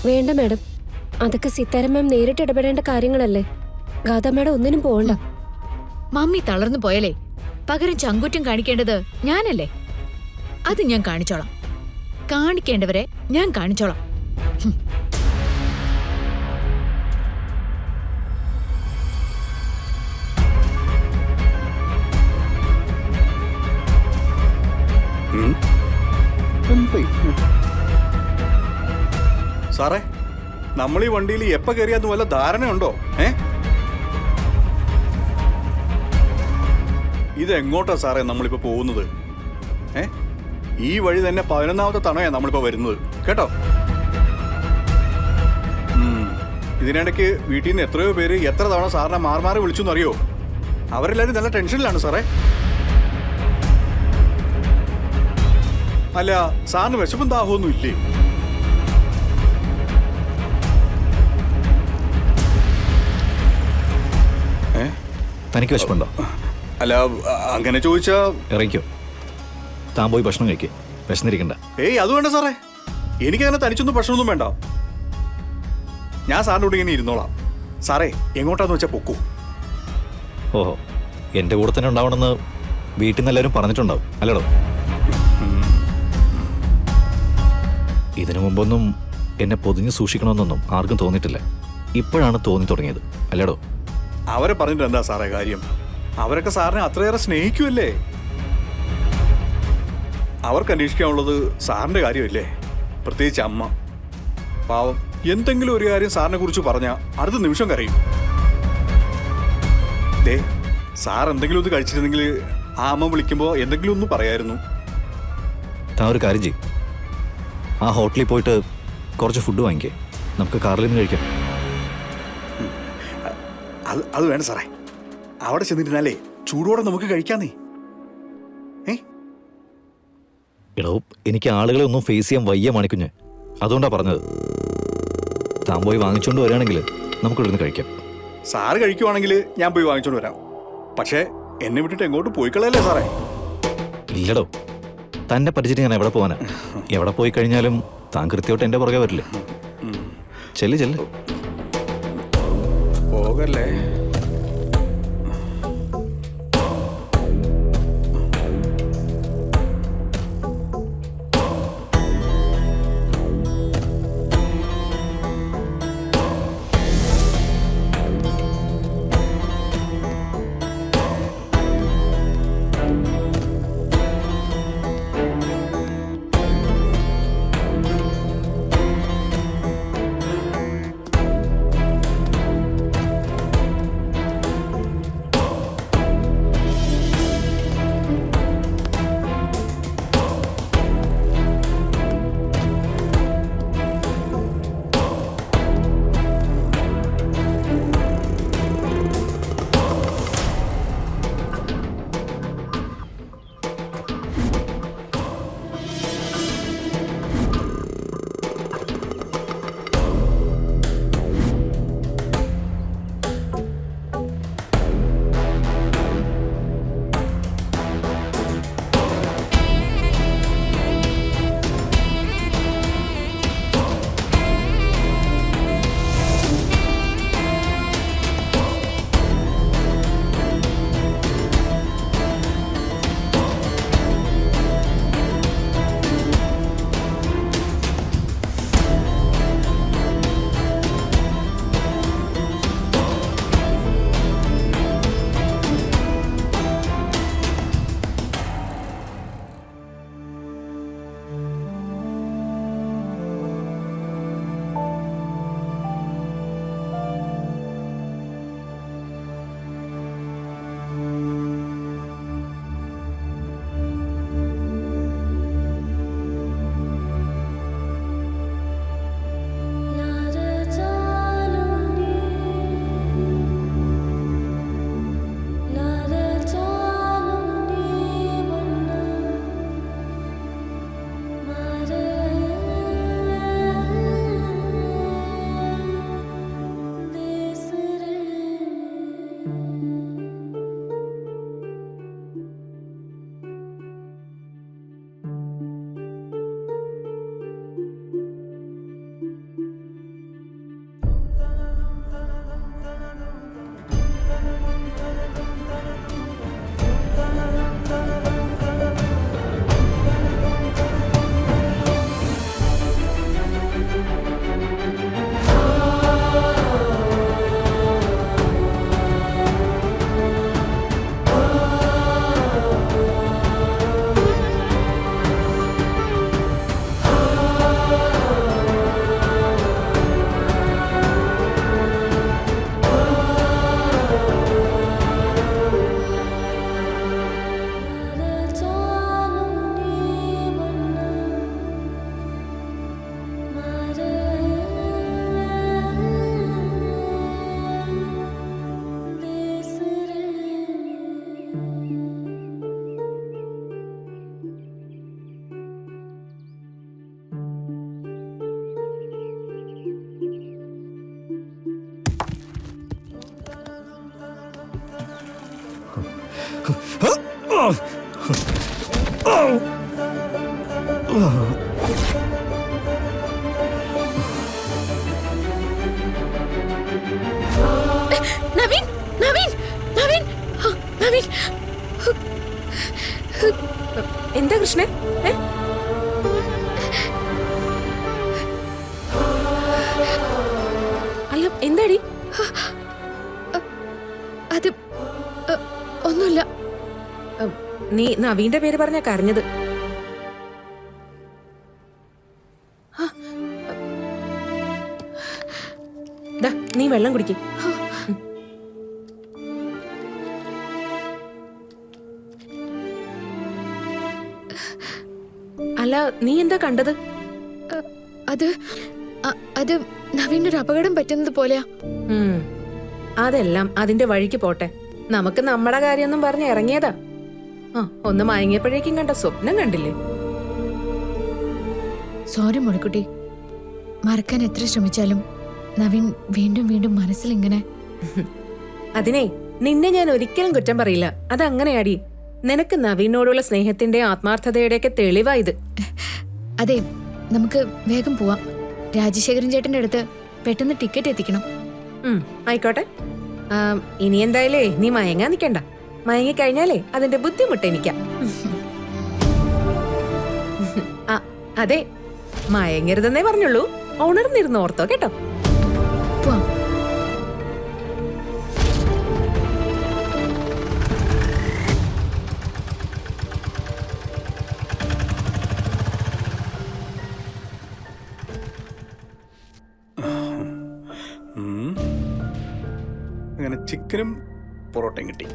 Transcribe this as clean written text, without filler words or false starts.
വേണ്ട മാഡം, അതൊക്കെ സിത്താര മാം നേരിട്ട് ഇടപെടേണ്ട കാര്യങ്ങളല്ലേ. ഗാഥ മാഡം ഒന്നിനും പോകണ്ട. മമ്മി തളർന്നു പോയാലേ പകരം ചങ്കുറ്റം കാണിക്കേണ്ടത് ഞാനല്ലേ? അത് ഞാൻ കാണിച്ചോളാം. കാണിക്കേണ്ടവരെ ഞാൻ കാണിച്ചോളാം. സാറേ, നമ്മൾ ഈ വണ്ടിയിൽ എപ്പ കയറിയാന്ന് വല്ല ധാരണയുണ്ടോ? ഇതെങ്ങോട്ടാ സാറേ നമ്മളിപ്പോ പോകുന്നത്? ഈ വഴി തന്നെ 11ാമത്തെ തവണയാ നമ്മളിപ്പോ വരുന്നത് കേട്ടോ. ഇതിനിടയ്ക്ക് വീട്ടിൽ നിന്ന് എത്രയോ പേര് എത്ര തവണ സാറിനെ മാറി വിളിച്ചു എന്നറിയോ? അവരെല്ലാരും നല്ല ടെൻഷനിലാണ് സാറേ. അല്ല, സാറിന് വിശപ്പും ദാഹമൊന്നും ഇല്ലേ? തനിക്ക് വിശപ്പുണ്ടോ? അല്ല, അങ്ങനെ ചോദിച്ചാ ഇറങ്ങിക്കോ. താൻ പോയി ഭക്ഷണം കഴിക്കേ, വിശന്നിരിക്കണ്ട. ഏയ്, അത് വേണ്ട സാറേ. എനിക്കങ്ങനെ തനിച്ചൊന്നും ഭക്ഷണമൊന്നും വേണ്ട. ഞാൻ സാറിൻ്റെ കൂടെ ഇങ്ങനെ ഇരുന്നോളാം. സാറേ, എങ്ങോട്ടാന്ന് വെച്ചാൽ പൊക്കൂ. ഓഹോ, എൻ്റെ കൂടെ തന്നെ ഉണ്ടാവണമെന്ന് വീട്ടിൽ നിന്ന് എല്ലാവരും പറഞ്ഞിട്ടുണ്ടാവും അല്ലടോ? ഇതിനു മുമ്പൊന്നും എന്നെ പൊതിഞ്ഞ് സൂക്ഷിക്കണമെന്നൊന്നും ആർക്കും തോന്നിയിട്ടില്ല. ഇപ്പോഴാണ് തോന്നി തുടങ്ങിയത് അല്ലടോ? അവരെ പറഞ്ഞിട്ട് എന്താ സാറേ കാര്യം? അവരൊക്കെ സാറിനെ അത്രയേറെ സ്നേഹിക്കുമല്ലേ. അവർക്ക് അന്വേഷിക്കാനുള്ളത് സാറിൻ്റെ കാര്യമല്ലേ, പ്രത്യേകിച്ച് അമ്മ. പാവം, എന്തെങ്കിലും ഒരു കാര്യം സാറിനെ കുറിച്ച് പറഞ്ഞാൽ അടുത്ത നിമിഷം കരയും. ദേ, സാർ എന്തെങ്കിലും ഒന്ന് കഴിച്ചിരുന്നെങ്കിൽ ആ അമ്മ വിളിക്കുമ്പോൾ എന്തെങ്കിലും ഒന്ന് പറയായിരുന്നു. താൻ ഒരു കാര്യം ചെയ്യും, ആ ഹോട്ടലിൽ പോയിട്ട് കുറച്ച് ഫുഡ് വാങ്ങിക്കേ, നമുക്ക് കാറിൽ നിന്ന് കഴിക്കാം. അത് വേണ്ട സാറേ. അവിടെ ചെന്നിരുന്നാലേ ചൂടോടെ നമുക്ക് കഴിക്കാന്നേ. എടോ, എനിക്ക് ആളുകളെ ഒന്നും ഫേസ് ചെയ്യാൻ വയ്യ മാണിക്കുഞ്ഞ്, അതുകൊണ്ടാ പറഞ്ഞത്. താൻ പോയി വാങ്ങിച്ചുകൊണ്ട് വരികയാണെങ്കിൽ നമുക്ക് ഇവിടുന്ന് കഴിക്കാം. സാറ് കഴിക്കുവാണെങ്കിൽ ഞാൻ പോയി വാങ്ങിച്ചോണ്ട് വരാം. പക്ഷേ എന്നെ വിട്ടിട്ട് എങ്ങോട്ട് പോയി കളയല്ലേ സാറേ? ഇല്ലടോ, തന്നെ പരിചയം ഞാൻ എവിടെ പോകാനാ? എവിടെ പോയി കഴിഞ്ഞാലും താൻ കൃത്യമായിട്ട് എൻ്റെ പുറകെ വരില്ലേ? ചെല്ല് പോകല്ലേ. നവീൻ നവീൻ നവീൻ നവീൻ എന്താ കൃഷ്ണൻ? അയ്യോ എന്താടി? അത് ഒന്നുമില്ല. നീ നവീന്റെ പേര് പറഞ്ഞ കരഞ്ഞത്. നീ വെള്ളം കുടിക്കും. അല്ല നീ എന്താ കണ്ടത്? അത് അത് നവീന്റെ ഒരു അപകടം പറ്റുന്നത് പോലെയാ. അതെല്ലാം അതിന്റെ വഴിക്ക് പോട്ടെ. നമുക്ക് നമ്മുടെ കാര്യമൊന്നും പറഞ്ഞ് ഇറങ്ങിയതാ. ഒന്ന് മയങ്ങിയപ്പോഴേക്കും കണ്ട സ്വപ്നം കണ്ടില്ലേ? സോറി മോളിക്കുട്ടി. മറക്കാൻ എത്ര ശ്രമിച്ചാലും നവീൻ വീണ്ടും വീണ്ടും മനസ്സിൽ ഇങ്ങനെ. അതിനെ നിന്നെ ഞാൻ ഒരിക്കലും കുറ്റം പറയില്ല. അതങ്ങനെയാടി. നിനക്ക് നവീനോടുള്ള സ്നേഹത്തിന്റെ ആത്മാർത്ഥതയുടെ ഒക്കെ തെളിവായത്. അതെ, നമുക്ക് വേഗം പോവാം. രാജശേഖരൻ ചേട്ടന്റെ അടുത്ത് പെട്ടെന്ന് ടിക്കറ്റ് എത്തിക്കണം. ആയിക്കോട്ടെ. ഇനി എന്തായാലേ നീ മയങ്ങാൻ നിക്കണ്ട. മയങ്ങിക്കഴിഞ്ഞാലേ അതിന്റെ ബുദ്ധിമുട്ട് എനിക്കാ. അതെ, മയങ്ങരുതെന്നേ പറഞ്ഞുള്ളൂ. ഉണർന്നിരുന്ന് ഓർത്തോ കേട്ടോ. പോവാം. അങ്ങനെ ചിക്കനും പൊറോട്ടയും കിട്ടി.